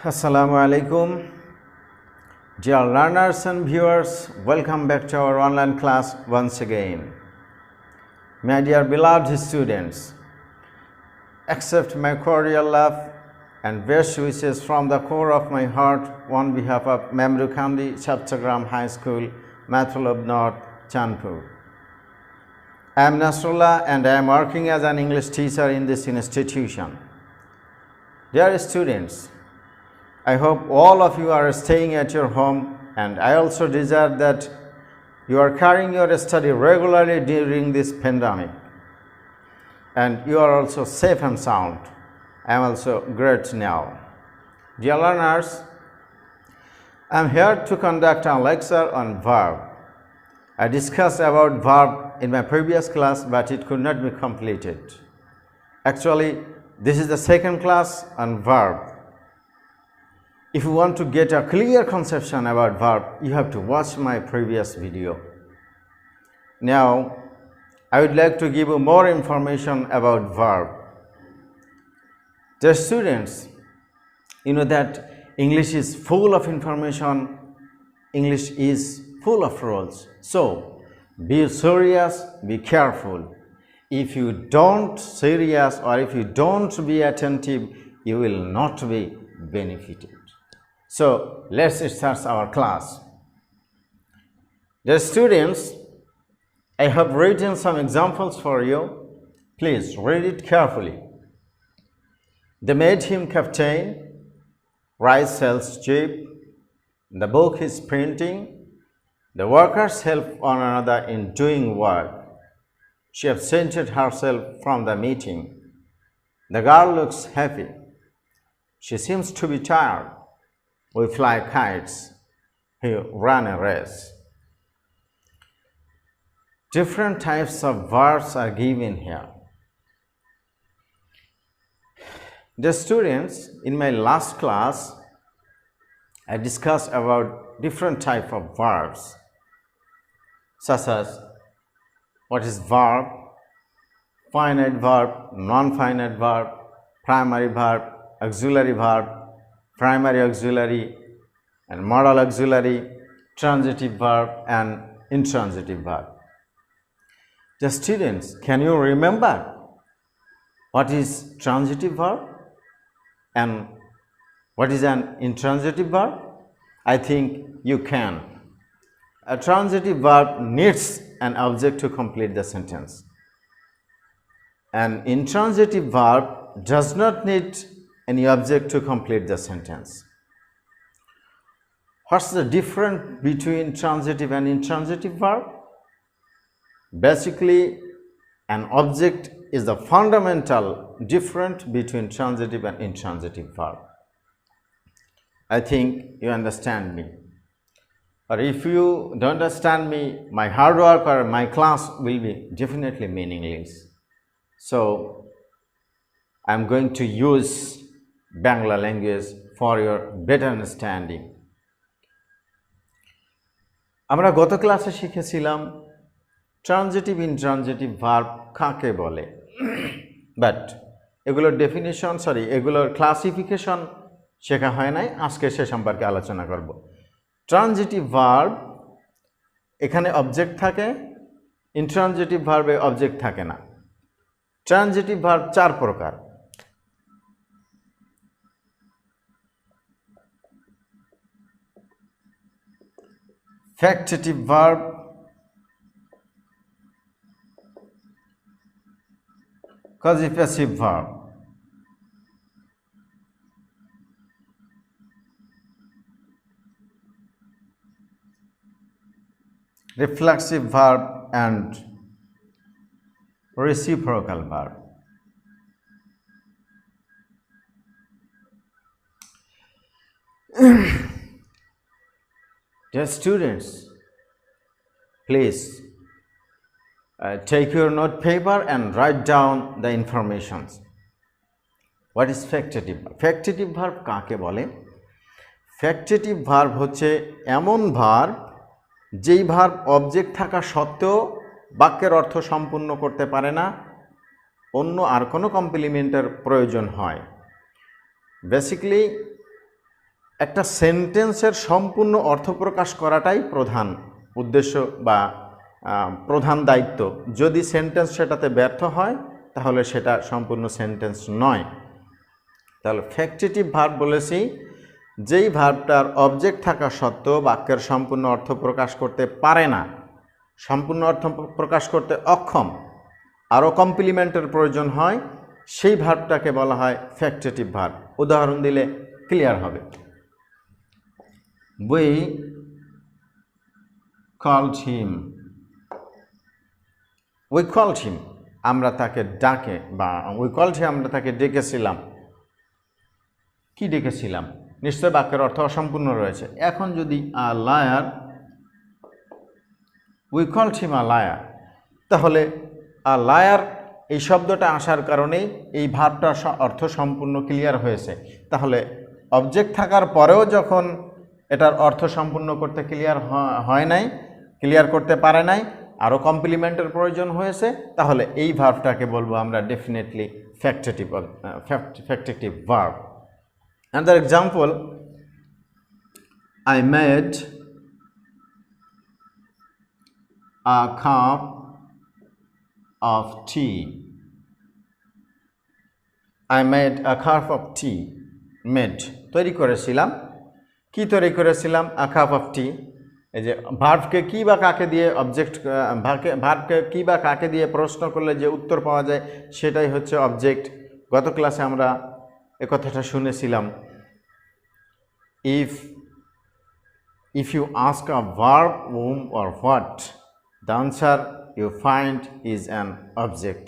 Assalamu alaikum. Dear learners and viewers, welcome back to our online class once again. My dear beloved students, accept my cordial love and best wishes from the core of my heart on behalf of Memru Kandi Chapchagram High School, Matulab North, Chandpur. I am Nasrullah and I am working as an English teacher in this institution. Dear students, I hope all of you are staying at your home, and I also desire that you are carrying your study regularly during this pandemic and you are also safe and sound. I am also great now. Dear learners, I am here to conduct a lecture on verb. I discussed about verb in my previous class, but it could not be completed. Actually, this is the second class on verb. If you want to get a clear conception about verb, you have to watch my previous video. Now, I would like to give you more information about verb. Dear students, you know that English is full of information, English is full of rules. So, be serious, be careful. If you don't serious or if you don't be attentive, you will not be benefited. So, let's start our class. Dear students, I have written some examples for you. Please read it carefully. They made him captain, rice sells cheap, the book is printing, the workers help one another in doing work. She absented herself from the meeting. The girl looks happy. She seems to be tired. We fly kites. He ran a race. Different types of verbs are given here. The students, in my last class, I discussed about different types of verbs, such as what is verb, finite verb, non-finite verb, primary verb, auxiliary verb, primary auxiliary and modal auxiliary, transitive verb and intransitive verb. The students, can you remember what is transitive verb and what is an intransitive verb? I think you can. A transitive verb needs an object to complete the sentence. An intransitive verb does not need any object to complete the sentence. What's the difference between transitive and intransitive verb? Basically, an object is the fundamental difference between transitive and intransitive verb. I think you understand me. Or if you don't understand me, my hard work or my class will be definitely meaningless. So, I am going to use Bangla language for your better understanding. আমরা গত ক্লাসে শিখেছিলাম transitive intransitive verb কাকে বলে, but এগুলোর definition এগুলোর classification শেখা হয় নাই। আজকে সে সম্পর্কে আলোচনা করব। ট্রানজিটিভ ভার্ব এখানে অবজেক্ট থাকে, ইনট্রানজিটিভ ভার্বে অবজেক্ট থাকে না। ট্রানজিটিভ ভার্ব চার প্রকার। Factitive verb, causative verb, reflexive verb and reciprocal verb. Dear students, please take your note paper and write down the informations. What is factitive verb? Factitive verb কাকে বলে? Factitive verb হচ্ছে এমন verb যেই verb object থাকা সত্ত্বেও বাক্যের অর্থ সম্পূর্ণ করতে পারে না, অন্য আর কোনো কমপ্লিমেন্টের প্রয়োজন হয়। বেসিক্যালি একটা সেন্টেন্সের সম্পূর্ণ অর্থ প্রকাশ করাটাই প্রধান উদ্দেশ্য বা প্রধান দায়িত্ব। যদি সেন্টেন্স সেটাতে ব্যর্থ হয় তাহলে সেটা সম্পূর্ণ সেন্টেন্স নয়। তাহলে ফ্যাক্টিটিভ ভার্ব বলেছি যেই ভার্বটার অবজেক্ট থাকা সত্ত্বেও বাক্যের সম্পূর্ণ অর্থ প্রকাশ করতে পারে না, সম্পূর্ণ অর্থ প্রকাশ করতে অক্ষম, আরও কমপ্লিমেন্টের প্রয়োজন হয়, সেই ভার্বটাকে বলা হয় ফ্যাক্টিটিভ ভার্ব। উদাহরণ দিলে ক্লিয়ার হবে। We called him. We called him, আমরা তাকে ডাকে, বা we called him, আমরা তাকে ডেকেছিলাম। কি ডেকেছিলাম? নিশ্চয় বাক্যের অর্থ অসম্পূর্ণ রয়েছে। এখন যদি a liar, we called him a liar, তাহলে a liar এই শব্দটা আসার কারণেই এই ভার্বটার অর্থ সম্পূর্ণ ক্লিয়ার হয়েছে। তাহলে অবজেক্ট থাকার পরেও যখন এটার অর্থ সম্পূর্ণ করতে ক্লিয়ার করতে পারে নাই, আরও কমপ্লিমেন্টের প্রয়োজন হয়েছে, তাহলে এই ভার্বটাকে বলবো আমরা definitely factitive verb. Another example, I made a cup of tea. I made a cup of tea. Made, তৈরি করেছিলাম। কি তৈরি করেছিলাম? a cup of tea। এই যে ভার্বকে কি বা কাকে দিয়ে ভার্বকে কি বা কাকে দিয়ে প্রশ্ন করলে যে উত্তর পাওয়া যায় সেটাই হচ্ছে অবজেক্ট। গত ক্লাসে আমরা এ কথাটা শুনেছিলাম, if you ask a verb whom or what, the answer you find is an object.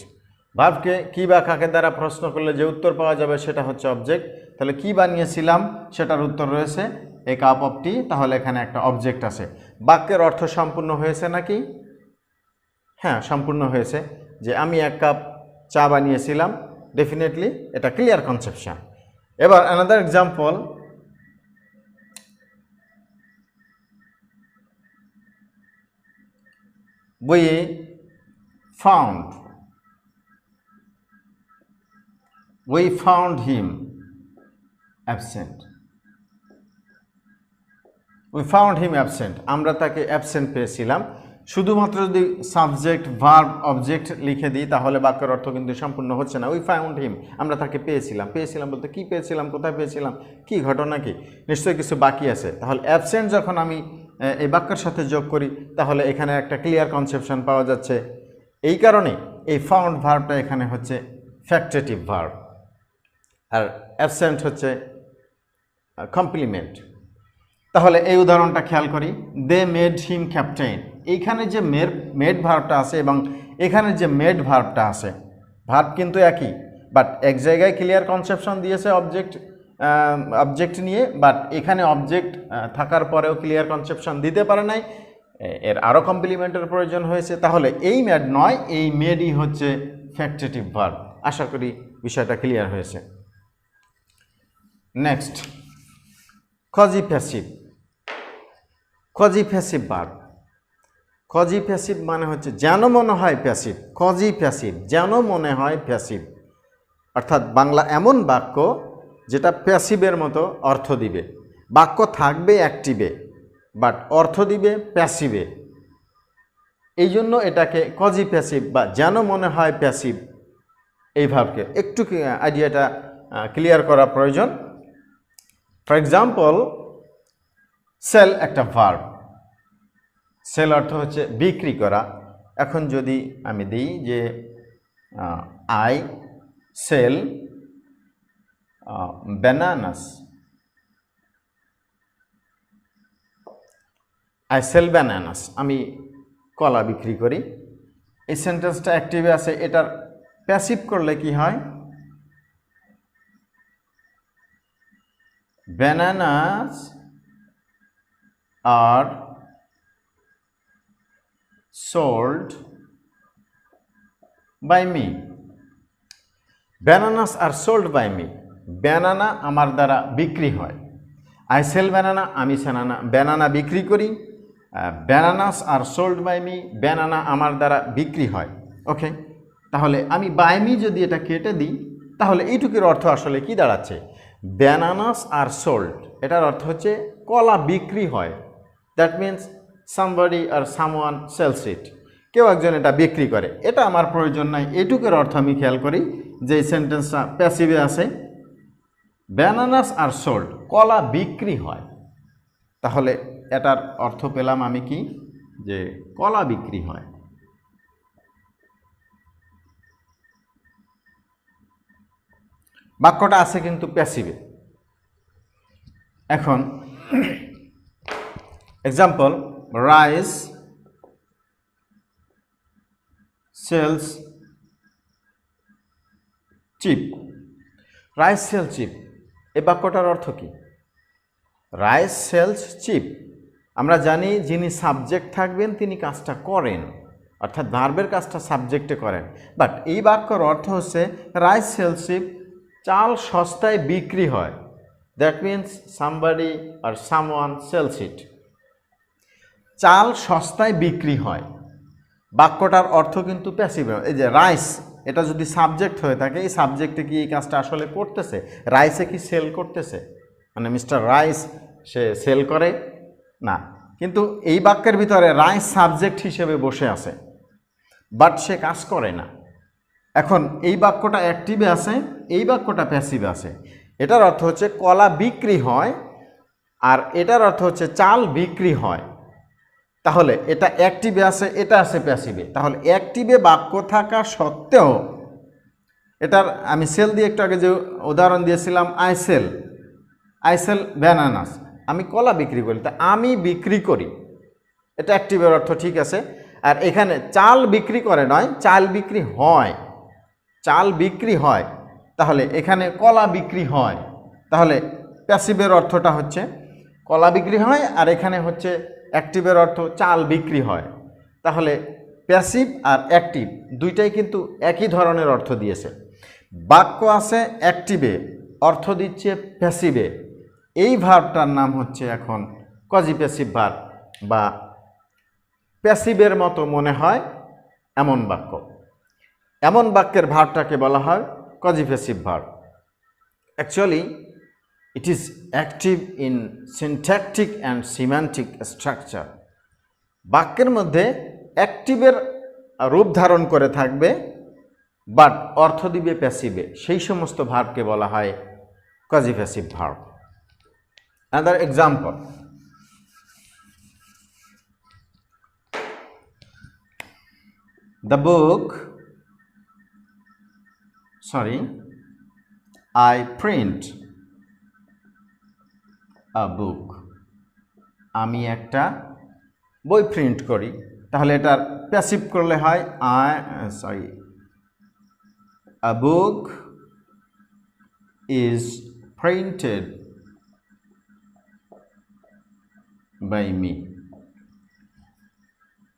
ভার্বকে কি বা কাকে দ্বারা প্রশ্ন করলে যে উত্তর পাওয়া যাবে সেটা হচ্ছে অবজেক্ট। তাহলে কি বানিয়েছিলাম সেটার উত্তর রয়েছে এ কাপ অফ টি, তাহলে এখানে একটা অবজেক্ট আছে। বাক্যের অর্থ সম্পূর্ণ হয়েছে নাকি? হ্যাঁ, সম্পূর্ণ হয়েছে। যে আমি এক কাপ চা বানিয়েছিলাম, ডেফিনেটলি এটা ক্লিয়ার কনসেপশন। এবার another example, we found him absent. We found him absent, আমরা তাকে অ্যাবসেন্ট পেয়েছিলাম। শুধুমাত্র যদি সাবজেক্ট ভার্ব অবজেক্ট লিখে দিই তাহলে বাক্যের অর্থ কিন্তু সম্পূর্ণ হচ্ছে না। উই ফাউন্ড হিম, আমরা তাকে পেয়েছিলাম। পেয়েছিলাম বলতে কি পেয়েছিলাম, কোথায় পেয়েছিলাম, কি ঘটনা কি, নিশ্চয়ই কিছু বাকি আছে। তাহলে অ্যাবসেন্ট যখন আমি এই বাক্যের সাথে যোগ করি তাহলে এখানে একটা ক্লিয়ার কনসেপশন পাওয়া যাচ্ছে। এই কারণে এই ফাউন্ড ভার্বটা এখানে হচ্ছে ফ্যাক্টিটিভ ভার্ব, আর অ্যাবসেন্ট হচ্ছে কমপ্লিমেন্ট। তাহলে এই উদাহরণটা খেয়াল করি, দে মেড হিম ক্যাপ্টেন। এইখানে যে মেড ভার্বটা আছে এবং এখানে যে মেড ভার্বটা আছে, ভার্ব কিন্তু একই, বাট এক জায়গায় ক্লিয়ার কনসেপশন দিয়েছে অবজেক্ট নিয়ে, বাট এখানে অবজেক্ট থাকার পরেও ক্লিয়ার কনসেপশন দিতে পারে নাই, এর আরও কমপ্লিমেন্টের প্রয়োজন হয়েছে। তাহলে এই মেড নয়, এই মেডই হচ্ছে ফ্যাক্টিটিভ ভার্ব। আশা করি বিষয়টা ক্লিয়ার হয়েছে। Next, cosy passive. Cosy passive verb. Cosy passive মানে হচ্ছে যেন মনে হয় প্যাসিভ। কজি প্যাসিভ, যেন মনে হয় প্যাসিভ, অর্থাৎ বাংলা এমন বাক্য যেটা প্যাসিভের মতো অর্থ দিবে। বাক্য থাকবে অ্যাক্টিভে, বাট অর্থ দিবে প্যাসিভে। এই জন্য এটাকে কজি প্যাসিভ বা যেন মনে হয় প্যাসিভ এই ভার্বকে একটু আইডিয়াটা ক্লিয়ার করা প্রয়োজন। ফর এক্সাম্পল, সেল একটা ভার্ব। সেল অর্থ হচ্ছে বিক্রি করা। এখন যদি আমি দিই যে I sell bananas, I sell bananas, আমি কলা বিক্রি করি। এই সেন্টেন্সটা অ্যাক্টিভে আছে, এটার প্যাসিভ করলে কি হয়? Bananas are sold by me. Bananas are sold by me. Banana আমার দ্বারা বিক্রি হয়। আই সেল ব্যানানা, আমি ব্যানানা বিক্রি করি। Bananas are sold by me, banana আমার দ্বারা বিক্রি হয়। ওকে, তাহলে আমি বাই মি যদি এটা কেটে দিই তাহলে এইটুকুর অর্থ আসলে কি দাঁড়াচ্ছে? ব্যানানাস আর সোল্ড, এটার অর্থ হচ্ছে কলা বিক্রি হয়। That means somebody or someone sells it, কেউ একজন এটা বিক্রি করে। এটা আমার প্রয়োজন নাই, এটুকুর অর্থ আমি খেয়াল করি যে এই সেন্টেন্সটা প্যাসিভে আছে। ব্যানানাস আর সোল্ড, কলা বিক্রি হয়, তাহলে এটার অর্থ পেলাম আমি কি, যে কলা বিক্রি হয়। বাক্যটা আছে কিন্তু প্যাসিভে। এখন example, rice sells cheap. Rice sell cheap, এই বাক্যটার অর্থ কি? রাইস সেলস চিপ, আমরা জানি যিনি সাবজেক্ট থাকবেন তিনি কাজটা করেন, অর্থাৎ ভার্বের কাজটা সাবজেক্টে করেন। বাট এই বাক্যর অর্থ হচ্ছে রাইস সেলস চিপ, চাল সস্তায় বিক্রি হয়। That means somebody or someone sells it. চাল সস্তায় বিক্রি হয়, বাক্যটার অর্থ কিন্তু প্যাসিভ। এই যে রাইস, এটা যদি সাবজেক্ট হয়ে থাকে, এই সাবজেক্টে কি এই কাজটা আসলে করতেছে? রাইসে কি সেল করতেছে? মানে মিস্টার রাইস সে সেল করে না, কিন্তু এই বাক্যের ভিতরে রাইস সাবজেক্ট হিসেবে বসে আছে, বাট সে কাজ করে না। এখন এই বাক্যটা অ্যাক্টিভে আছে, এই বাক্যটা প্যাসিভে আছে। এটার অর্থ হচ্ছে কলা বিক্রি হয়, আর এটার অর্থ হচ্ছে চাল বিক্রি হয়। তাহলে এটা অ্যাক্টিভে আছে, এটা আছে প্যাসিভে। তাহলে অ্যাক্টিভে বাক্য থাকা সত্ত্বেও, এটার আমি সেল দিয়ে একটু আগে যে উদাহরণ দিয়েছিলাম, আই সেল ব্যানানাস, আমি কলা বিক্রি করি, তা আমি বিক্রি করি, এটা অ্যাক্টিভের অর্থ ঠিক আছে। আর এখানে চাল বিক্রি করে নয়, চাল বিক্রি হয়, চাল বিক্রি হয়, তাহলে এখানে কলা বিক্রি হয়। তাহলে প্যাসিভের অর্থটা হচ্ছে কলা বিক্রি হয়, আর এখানে হচ্ছে অ্যাক্টিভের অর্থ চাল বিক্রি হয়। তাহলে প্যাসিভ আর অ্যাক্টিভ দুইটাই কিন্তু একই ধরনের অর্থ দিয়েছে। বাক্য আছে অ্যাক্টিভে, অর্থ দিচ্ছে প্যাসিভে। এই ভার্বটার নাম হচ্ছে এখন কজিপ্যাসিভ ভার্ব, বা প্যাসিভের মতো মনে হয় এমন বাক্য। এমন বাক্যের ভার্বটাকে বলা হয় quasi passive verb. Actually it is active in syntactic and semantic structure. বাক্যের মধ্যে অ্যাক্টিভের রূপ ধারণ করে থাকবে, বাট অর্থ দিবে প্যাসিভে, সেই সমস্ত ভার্বকে বলা হয় quasi passive verb. Another example, I print a book. আমি একটা বই প্রিন্ট করি, তাহলে এটার প্যাসিভ করলে হয় a book is printed by me.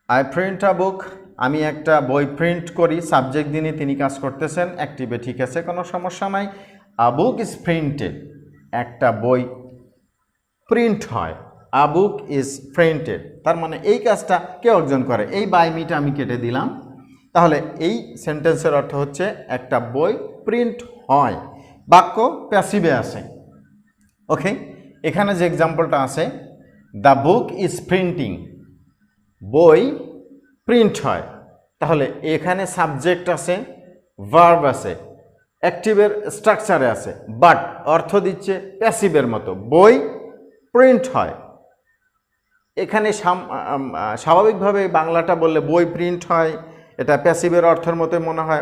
I print a book, আমি একটা বই প্রিন্ট করি, সাবজেক্ট দিয়ে তিনি কাজ করতেছেন, অ্যাক্টিভে ঠিক আছে, কোনো সমস্যা নাই। a book is printed, একটা বই প্রিন্ট হয়, a book is printed, তার মানে এই কাজটা কেউ একজন করে। এই বাই মিটা আমি কেটে দিলাম, তাহলে এই সেন্টেন্সের অর্থ হচ্ছে একটা বই প্রিন্ট হয়। বাক্য প্যাসিভে আছে। ওকে, এখানে যে এক্সাম্পলটা আছে, দ্য বুক ইজ প্রিন্টিং, বই প্রিন্ট হয়, তাহলে এখানে সাবজেক্ট আছে, ভার্ব আছে, অ্যাক্টিভের স্ট্রাকচারে আছে, বাট অর্থ দিচ্ছে প্যাসিভের মতো, বই প্রিন্ট হয়। এখানে স্বাভাবিকভাবে বাংলাটা বললে বই প্রিন্ট হয়, এটা প্যাসিভের অর্থের মতো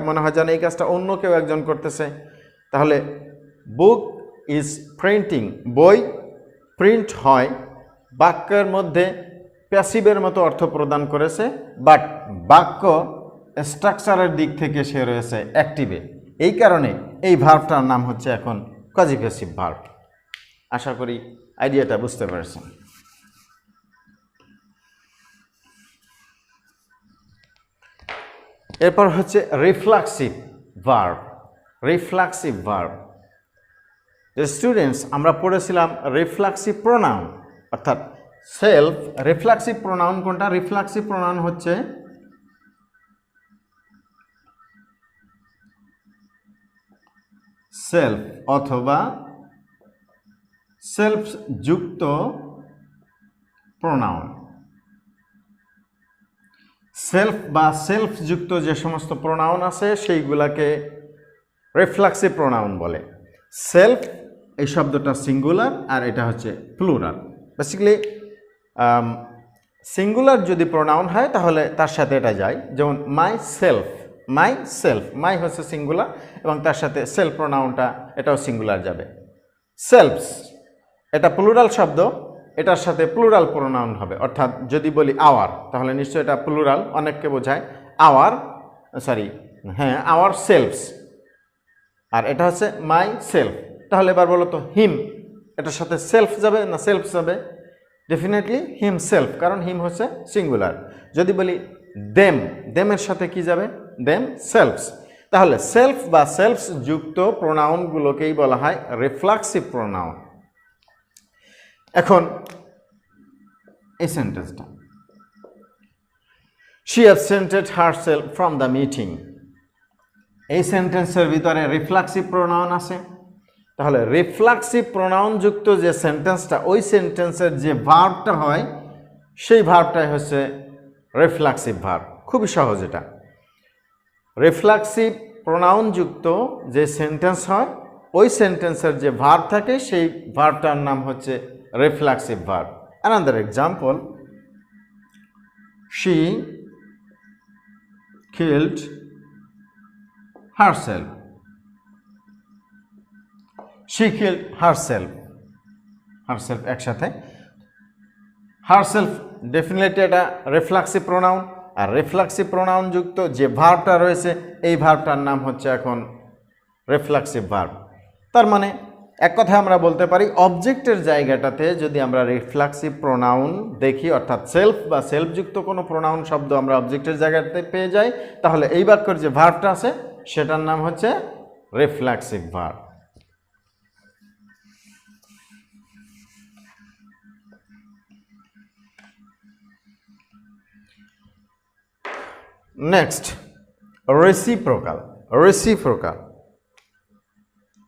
মনে হয় যেন এই কাজটা অন্য কেউ একজন করতেছে। তাহলে বুক ইজ প্রিন্টিং, বই প্রিন্ট হয়, বাক্যের মধ্যে প্যাসিভের মতো অর্থ প্রদান করেছে, বাট বাক্য স্ট্রাকচারের দিক থেকে সে রয়েছে অ্যাক্টিভে। এই কারণে এই ভার্বটার নাম হচ্ছে এখন কজিপ্যাসিভ ভার্ব। আশা করি আইডিয়াটা বুঝতে পারছেন। এরপর হচ্ছে reflexive verb. Reflexive verb, students আমরা পড়েছিলাম রিফ্লেক্সিভ প্রোনাউন, অর্থাৎ সেলফ। রিফ্লেক্সিভ প্রোনাউন কোনটা? রিফ্লেক্সিভ প্রোনাউন হচ্ছে সেলফ অথবা সেলফ যুক্ত প্রোনাউন। সেলফ বা সেলফ যুক্ত যে সমস্ত প্রোনাউন আছে সেইগুলাকে রিফ্লেক্সিভ প্রোনাউন বলে। সেলফ এই শব্দটা সিঙ্গুলার আর এটা হচ্ছে প্লুরাল। বেসিক্যালি সিঙ্গুলার যদি প্রোনাউন হয় তাহলে তার সাথে এটা যায়, যেমন মাই সেলফ, মাই সেলফ, মাই হচ্ছে সিঙ্গুলার এবং তার সাথে সেলফ প্রোনাউনটা এটাও সিঙ্গুলার যাবে। সেলফস এটা প্লুরাল শব্দ, এটার সাথে প্লুরাল প্রোনাউন হবে, অর্থাৎ যদি বলি আওয়ার তাহলে নিশ্চয়ই এটা প্লুরাল, অনেককে বোঝায়। আওয়ার আওয়ার সেলফস, আর এটা হচ্ছে মাই সেলফ। তাহলে এবার বলো তো হিম, এটার সাথে সেলফ যাবে না সেলফ যাবে? ডেফিনেটলি হিম সেলফ, কারণ হিম হচ্ছে সিঙ্গুলার। যদি বলি দেম, দেমের সাথে কি যাবে? Them selves. তাহলে সেলফ বা সেলফস যুক্ত প্রোনাউনগুলোকেই বলা হয় রিফ্লেক্সিভ প্রোনাউন। এখন এই সেন্টেন্সটা, she অ্যাবসেন্টেড herself from the meeting, এই সেন্টেন্সের ভিতরে রিফ্লেক্সিভ প্রোনাউন আছে। তাহলে রিফ্লেক্সিভ প্রোনাউন যুক্ত যে সেন্টেন্সটা, ওই সেন্টেন্সের যে ভার্বটা হয় সেই ভার্বটাই হচ্ছে রিফ্লেক্সিভ ভার্ব। খুবই সহজ এটা। রিফ্লেক্সিভ প্রোনাউন যুক্ত যে সেন্টেন্স হয় ওই সেন্টেন্সের যে ভার্ব থাকে সেই ভার্বটার নাম হচ্ছে reflexive verb. Another example, she killed herself, she killed herself, herself একসাথে। হারসেলফ ডেফিনেটলি এটা রিফ্লেক্সিভ প্রোনাউন, আর রিফ্লেক্সিভ প্রোনাউন যুক্ত যে ভার্বটা রয়েছে এই ভার্বটার নাম হচ্ছে এখন রিফ্লেক্সিভ ভার্ব। তার মানে এক কথায় আমরা বলতে পারি অবজেক্টের জায়গাটাতে যদি আমরা রিফ্লেক্সিভ প্রোনাউন দেখি, অর্থাৎ সেলফ বা সেলফযুক্ত কোনো প্রোনাউন শব্দ আমরা অবজেক্টের জায়গাতে পেয়ে যাই, তাহলে এই বাক্যের যে ভার্বটা আছে সেটার নাম হচ্ছে reflexive verb. Next, reciprocal. Reciprocal,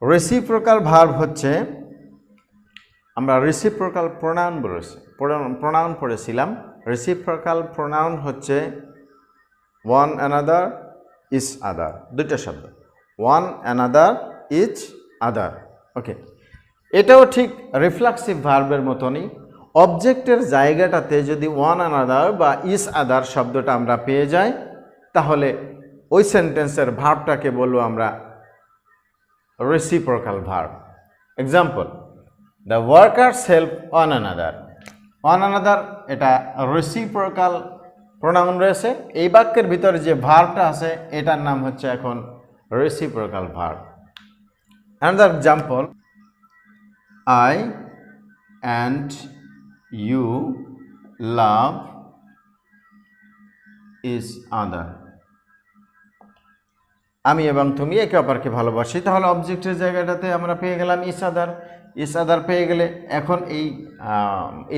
reciprocal verb হচ্ছে, আমরা রেসিপ্রোকাল প্রোনাউন পড়েছিলাম। রেসিপ্রোকাল প্রোনাউন হচ্ছে ওয়ান অ্যানাদার, ইজ আদার, দুইটা শব্দ, ওয়ান অ্যানাদার, ইজ আদার। ওকে, এটাও ঠিক রিফ্লেক্সিভ ভার্বের মতনই। অবজেক্টের জায়গাটাতে যদি ওয়ান অ্যানাদার বা ইজ আদার শব্দটা আমরা পেয়ে যাই তাহলে ওই সেন্টেন্সের ভার্বটাকে বলবো আমরা reciprocal verb. Example, the workers help one another. One another এটা রেসিপ্রোকাল প্রোনাউন রয়েছে, এই বাক্যের ভিতরে যে ভার্বটা আছে এটার নাম হচ্ছে এখন reciprocal verb. Another example, I and you love each other. আমি এবং তুমি একে অপরকে ভালোবাসি। তাহলে অবজেক্টের জায়গাটাতে আমরা পেয়ে গেলাম ইজ আদার। ইজ আদার পেয়ে গেলে এখন এই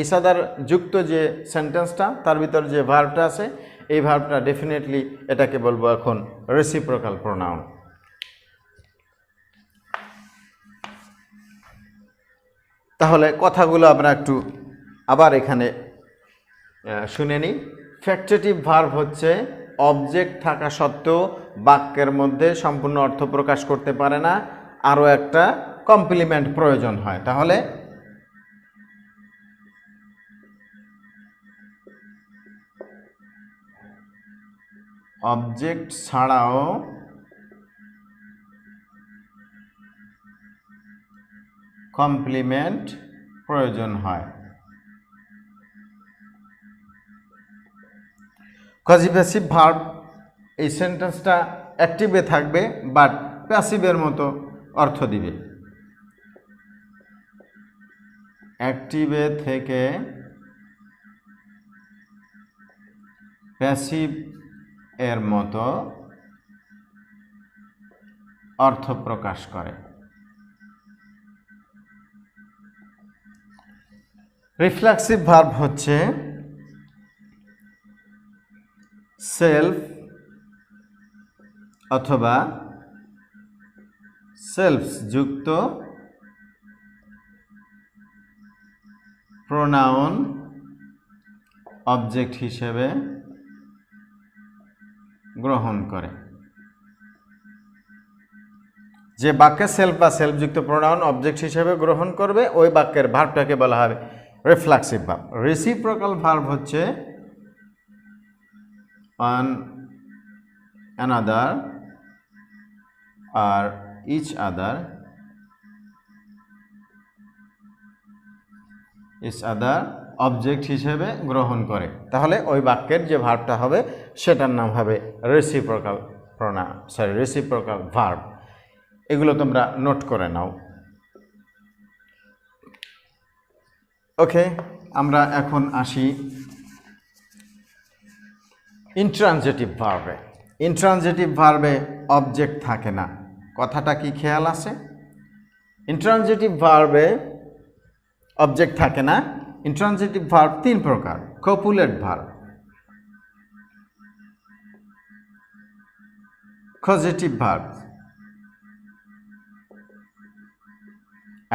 ইজ আদার যুক্ত যে সেন্টেন্সটা তার ভিতর যে ভার্বটা আছে এই ভার্বটা ডেফিনেটলি এটাকে বলবো এখন রেসিপ্রোকাল প্রোনাউন। তাহলে কথাগুলো আমরা একটু আবার এখানে শুনে নিই। ফ্যাক্টেটিভ ভার্ব হচ্ছে অবজেক্ট থাকা সত্ত্বেও বাক্যের মধ্যে সম্পূর্ণ অর্থ প্রকাশ করতে পারে না, আরও একটা কমপ্লিমেন্ট প্রয়োজন হয়। তাহলে অবজেক্ট ছাড়াও কমপ্লিমেন্ট প্রয়োজন হয়। কজি প্যাসিভ ভার্ব, এই সেন্টেন্সটা অ্যাক্টিভে থাকবে বাট প্যাসিভের মতো অর্থ দিবে। অ্যাক্টিভে থেকে প্যাসিভ এর মতো অর্থ প্রকাশ করে। রিফ্লেক্সিভ ভার্ব হচ্ছে সেলফ অথবা সেলফস যুক্ত প্রোনাউন অবজেক্ট হিসেবে গ্রহণ করে। যে বাক্যে সেলফ বা সেলফযুক্ত প্রোনাউন অবজেক্ট হিসেবে গ্রহণ করবে ওই বাক্যের ভার্বটাকে বলা হবে রিফ্লেক্সিভ ভার্ব। রেসিপ্রোকাল ভার্ব হচ্ছে অন অ্যানাদার আর ইচ আদার অবজেক্ট হিসেবে গ্রহণ করে, তাহলে ওই বাক্যের যে ভার্বটা হবে সেটার নাম হবে রেসিপ্রোকাল রেসিপ্রোকাল ভার্ব। এগুলো তোমরা নোট করে নাও। ওকে, আমরা এখন আসি ইন্ট্রানজিটিভ ভার্বে। ইন্ট্রানজিটিভ ভার্বে অবজেক্ট থাকে না, কথাটা কি খেয়াল আছে? ইন্ট্রানজিটিভ ভার্বে অবজেক্ট থাকে না। ইন্ট্রানজিটিভ ভার্ব তিন প্রকার: copulate verb, causative verb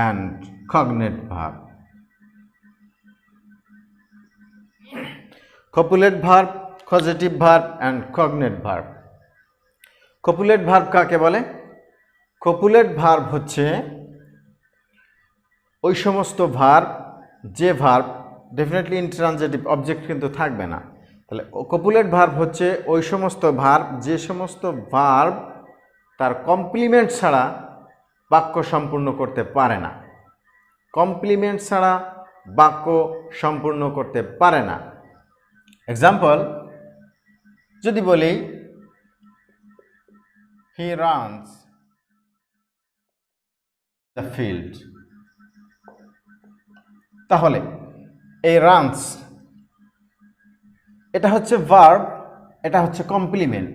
and cognate verb. Copulate verb, causative verb and cognate verb. Copulate verb কাকে বলে? Copulate verb হচ্ছে ওই সমস্ত ভার্ব যে ভার্ব ডেফিনেটলি ইন্ট্রানজিটিভ অবজেক্ট কিন্তু থাকবে না। তাহলে কপুলেট ভার্ব হচ্ছে ওই সমস্ত ভার্ব যে সমস্ত ভার্ব তার কমপ্লিমেন্ট ছাড়া বাক্য সম্পূর্ণ করতে পারে না। কমপ্লিমেন্ট ছাড়া বাক্য সম্পূর্ণ করতে পারে না। এক্সাম্পল যদি বলি হি রানস দ্য ফিল্ড, তাহলে এই রানস এটা হচ্ছে ভার্ব, এটা হচ্ছে কমপ্লিমেন্ট।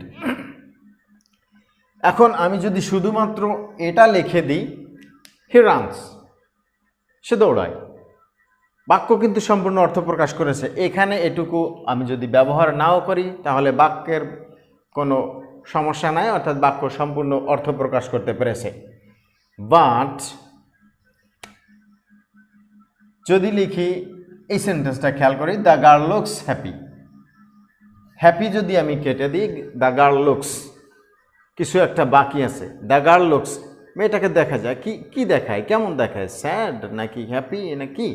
এখন আমি যদি শুধুমাত্র এটা লিখে দিই হি রানস, সে দৌড়ায়, বাক্য কিন্তু সম্পূর্ণ অর্থ প্রকাশ করেছে। এখানে এটুকু আমি যদি ব্যবহার নাও করি তাহলে বাক্যের কোনো সমস্যা নাই, অর্থাৎ বাক্য সম্পূর্ণ অর্থ প্রকাশ করতে পেরেছে। বাট যদি লিখি এই সেন্টেন্সটা খেয়াল করি, the girl looks happy, happy যদি আমি কেটে দিই দ্য গার্ল লুকস, কিছু একটা বাকি আছে। দ্য গার্ল লুকস, মেয়েটাকে দেখা যায় কি দেখায়, কেমন দেখায়, স্যাড নাকি হ্যাপি নাকি,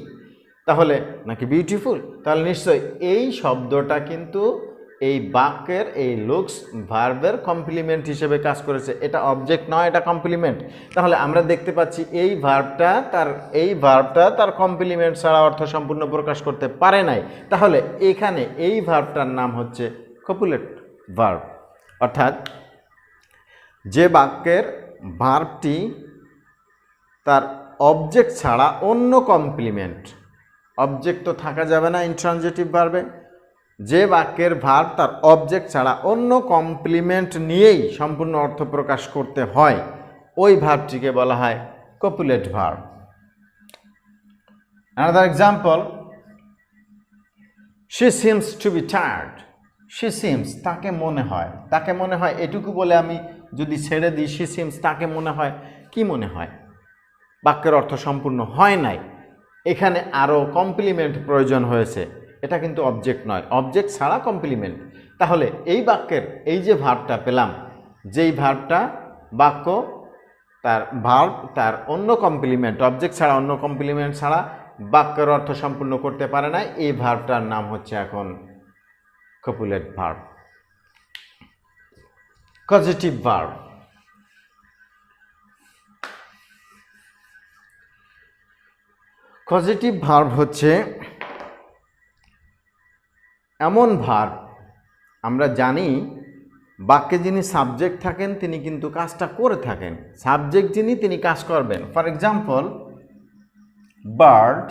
তাহলে নাকি বিউটিফুল, তাহলে নিশ্চয়ই এই শব্দটা কিন্তু এই বাক্যের এই লুকস ভার্বের কমপ্লিমেন্ট হিসেবে কাজ করেছে। এটা অবজেক্ট নয়, এটা কমপ্লিমেন্ট। তাহলে আমরা দেখতে পাচ্ছি এই ভার্বটা তার কমপ্লিমেন্ট ছাড়া অর্থ সম্পূর্ণ প্রকাশ করতে পারে নাই। তাহলে এখানে এই ভার্বটার নাম হচ্ছে কপুলেট ভার্ব, অর্থাৎ যে বাক্যের ভার্বটি তার অবজেক্ট ছাড়া অন্য কমপ্লিমেন্ট, অবজেক্ট তো থাকা যাবে না ইন্ট্রানজিটিভ ভার্বে, যে বাক্যের ভার্ব তার অবজেক্ট ছাড়া অন্য কমপ্লিমেন্ট নিয়েই সম্পূর্ণ অর্থ প্রকাশ করতে হয় ওই ভার্বটিকে বলা হয় কপুলেট verb. Another example, she seems to be tired. She seems, তাকে মনে হয়, এটুকু বলে আমি যদি ছেড়ে দিই she seems, তাকে মনে হয়, কি মনে হয়? বাক্যের অর্থ সম্পূর্ণ হয় নাই, এখানে আরও কমপ্লিমেন্ট প্রয়োজন হয়েছে। এটা কিন্তু অবজেক্ট নয়, অবজেক্ট ছাড়া কমপ্লিমেন্ট। তাহলে এই বাক্যের এই যে ভার্বটা পেলাম, যেই ভার্বটা বাক্য তার অন্য কমপ্লিমেন্ট, অবজেক্ট ছাড়া অন্য কমপ্লিমেন্ট ছাড়া বাক্যের অর্থ সম্পূর্ণ করতে পারে না, এই ভার্বটার নাম হচ্ছে এখন copulate verb. Causative verb, causative verb হচ্ছে এমন ভার্ব, আমরা জানি বাক্যে যিনি সাবজেক্ট থাকেন তিনি কিন্তু কাজটা করে থাকেন, সাবজেক্ট যিনি তিনি কাজ করবেন। ফর এক্সাম্পল বার্ড,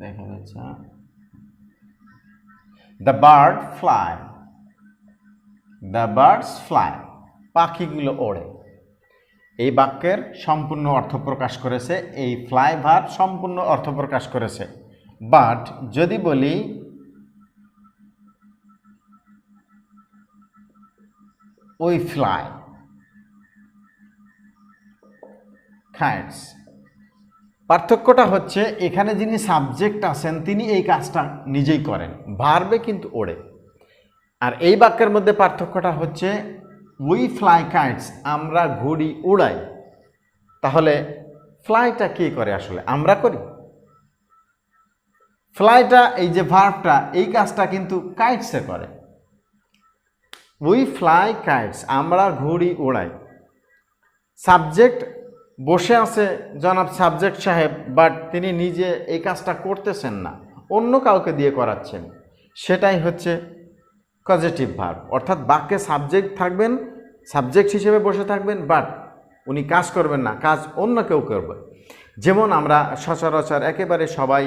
দেখা যাচ্ছে the bird fly, the birds fly, পাখিগুলো ওড়ে। এই বাক্যের সম্পূর্ণ অর্থ প্রকাশ করেছে, এই ফ্লাই ভার্ব সম্পূর্ণ অর্থ প্রকাশ করেছে। বাট যদি বলি উই ফ্লাই কাইটস। পার্থক্যটা হচ্ছে এখানে যিনি সাবজেক্ট আছেন তিনি এই কাজটা নিজেই করেন, ভার্বে কিন্তু ওড়ে। আর এই বাক্যের মধ্যে পার্থক্যটা হচ্ছে উই ফ্লাই কাইটস, আমরা ঘুড়ি উড়াই। তাহলে ফ্লাইটা কে করে? আসলে আমরা করি। ফ্লাইটা এই যে ভার্বটা, এই কাজটা কিন্তু কাইটসে করে। উই ফ্লাই কাইটস, আমরা ঘুড়ি উড়াই। সাবজেক্ট বসে আছে জনাব সাবজেক্ট সাহেব, বাট তিনি নিজে এই কাজটা করতেছেন না, অন্য কাউকে দিয়ে করাচ্ছেন। সেটাই হচ্ছে পজিটিভ ভার্ব। অর্থাৎ বাক্যে সাবজেক্ট থাকবেন, সাবজেক্ট হিসেবে বসে থাকবেন, বাট উনি কাজ করবেন না, কাজ অন্য কেউ করবে। যেমন আমরা সচরাচর একেবারে সবাই,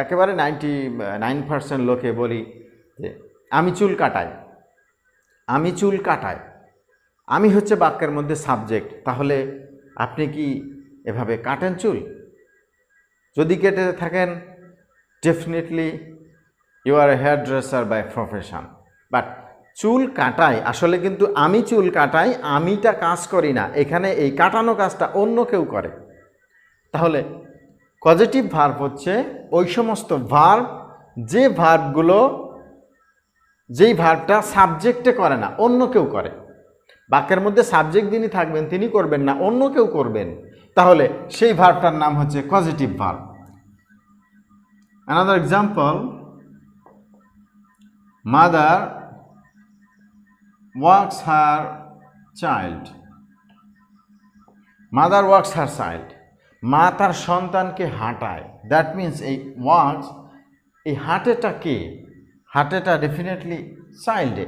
একেবারে 99% লোকে বলি যে আমি চুল কাটাই, আমি চুল কাটাই। আমি হচ্ছে বাক্যের মধ্যে সাবজেক্ট। তাহলে আপনি কি এভাবে কাটেন চুল? যদি কেটে থাকেন, definitely you are a hair dresser by profession. But চুল কাটাই, আসলে কিন্তু আমি চুল কাটাই, আমিটা কাজ করি না, এখানে এই কাটানো কাজটা অন্য কেউ করে। তাহলে পজিটিভ ভার্ব হচ্ছে ওই সমস্ত ভার্ব, যে ভার্বগুলো, যেই ভার্বটা সাবজেক্টে করে না, অন্য কেউ করে। বাক্যের মধ্যে সাবজেক্ট যিনি থাকবেন তিনি করবেন না, অন্য কেউ করবেন, তাহলে সেই ভার্বটার নাম হচ্ছে positive verb. Another example, mother works her child. Mother works her child, মা তার সন্তানকে হাঁটায়। দ্যাট মিন্স এই ওয়ার্কস, এই হাঁটেটা কে? হাঁটেটা ডেফিনেটলি চাইল্ডে।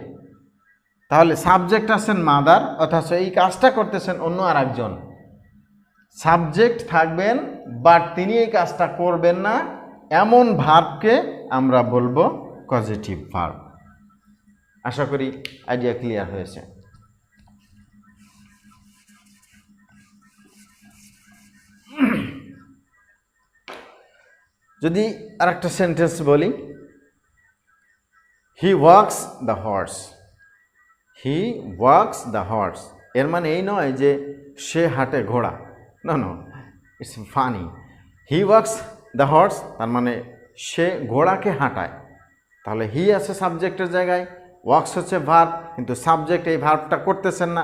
তাহলে সাবজেক্ট আছেন মাদার, অথচ এই কাজটা করতেছেন অন্য আর একজন। সাবজেক্ট থাকবেন, বাট তিনি এই কাজটা করবেন না, এমন ভার্বকে আমরা বলবো পজিটিভ ভার্ব। আশা করি আইডিয়া ক্লিয়ার হয়েছে। যদি আর একটা সেন্টেন্স বলি, he walks the horse. He walks the horse, এর মানে এই নয় যে সে হাঁটে ঘোড়া, no no, it's funny. He walks the horse তার মানে সে ঘোড়াকে হাঁটায়। তাহলে হি আছে সাবজেক্টের জায়গায়, ওয়াক্স হচ্ছে ভার্ব, কিন্তু সাবজেক্ট এই ভার্বটা করতেছেন না,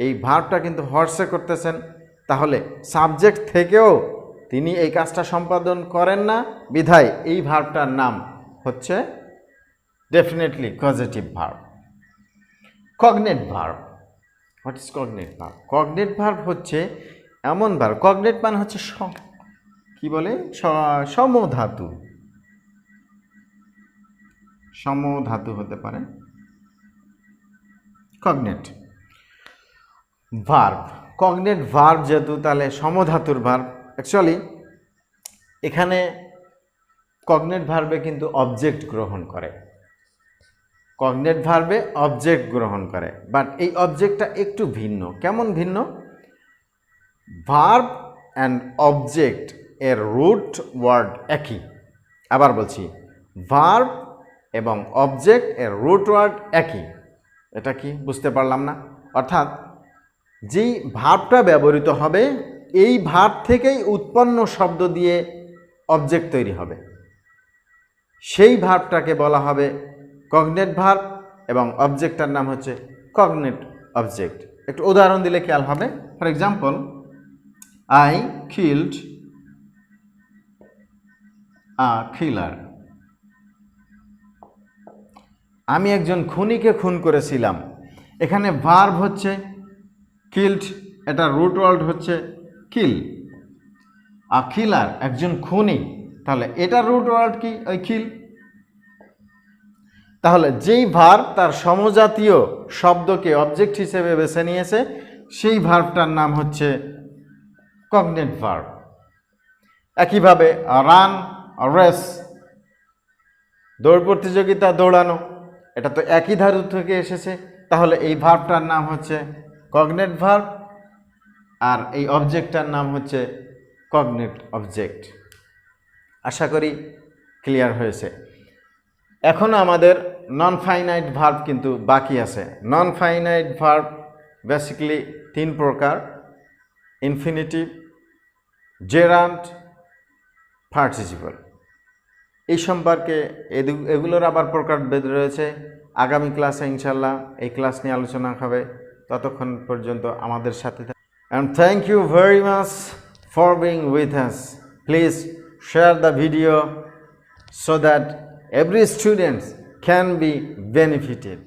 এই ভার্বটা কিন্তু হর্সে করতেছেন। তাহলে সাবজেক্ট থেকেও তিনি এই কাজটা সম্পাদন করেন না, বিধায় এই ভার্বটার নাম হচ্ছে definitely positive verb. Cognate verb. What is cognate verb? Cognate verb হচ্ছে এমন ভার্ব, কগনেট মানে হচ্ছে কি বলে, সমধাতু, সমধাতু হতে পারে কগনেট ভার্ব। কগনেট ভার্ব যেহেতু, তাহলে সমধাতুর ভার্ব। অ্যাকচুয়ালি এখানে কগনেট ভার্বে কিন্তু অবজেক্ট গ্রহণ করে, কগনেট ভার্বে অবজেক্ট গ্রহণ করে, বাট এই অবজেক্টটা একটু ভিন্ন। কেমন ভিন্ন? ভার্ব অ্যান্ড অবজেক্ট এর রুট ওয়ার্ড একই। আবার বলছি, ভার্ব এবং অবজেক্ট এর রুট ওয়ার্ড একই। এটা কি বুঝতে পারলাম না? অর্থাৎ যেই ভার্বটা ব্যবহৃত হবে, এই ভার্ব থেকেই উৎপন্ন শব্দ দিয়ে অবজেক্ট তৈরি হবে, সেই ভার্বটাকে বলা হবে কগনেট ভার্ব, এবং অবজেক্টটার নাম হচ্ছে কগনেট অবজেক্ট। একটু উদাহরণ দিলে খেয়াল হবে। ফর এক্সাম্পল, আই কিল্ড আ কিলার। আমি একজন খুনিকে খুন করেছিলাম। এখানে ভার্ব হচ্ছে কিল্ড, এটা রুট ওয়ার্ড হচ্ছে কিল। আ কিলার একজন খুনি, তাহলে এটা রুট ওয়ার্ড কি? ওই কিল। তাহলে যেই ভার্ব তার সমজাতীয় শব্দকে অবজেক্ট হিসেবে বেছে নিয়েছে, সেই ভার্বটার নাম হচ্ছে কগনেট ভার্ব। একইভাবে রান, রেস, দৌড় প্রতিযোগিতা, দৌড়ানো, এটা তো একই ধাতু থেকে এসেছে, তাহলে এই ভার্বটার নাম হচ্ছে কগনেট ভার্ব, আর এই অবজেক্টটার নাম হচ্ছে কগনেট অবজেক্ট। আশা করি ক্লিয়ার হয়েছে। এখন আমাদের নন ফাইনাইট ভার্ব কিন্তু বাকি আছে। নন ফাইনাইট ভার্ব বেসিক্যালি 3 প্রকার: ইনফিনিটিভ, জেরান্ড, পার্টিসিপল। এই সম্পর্কে এগুলোর আবার প্রকারভেদ রয়েছে। আগামী ক্লাসে ইনশাল্লাহ এই ক্লাস নিয়ে আলোচনা হবে। ততক্ষণ পর্যন্ত আমাদের সাথে থাকুন। And thank you very much for being with us. Please share the video so that every student can be benefited.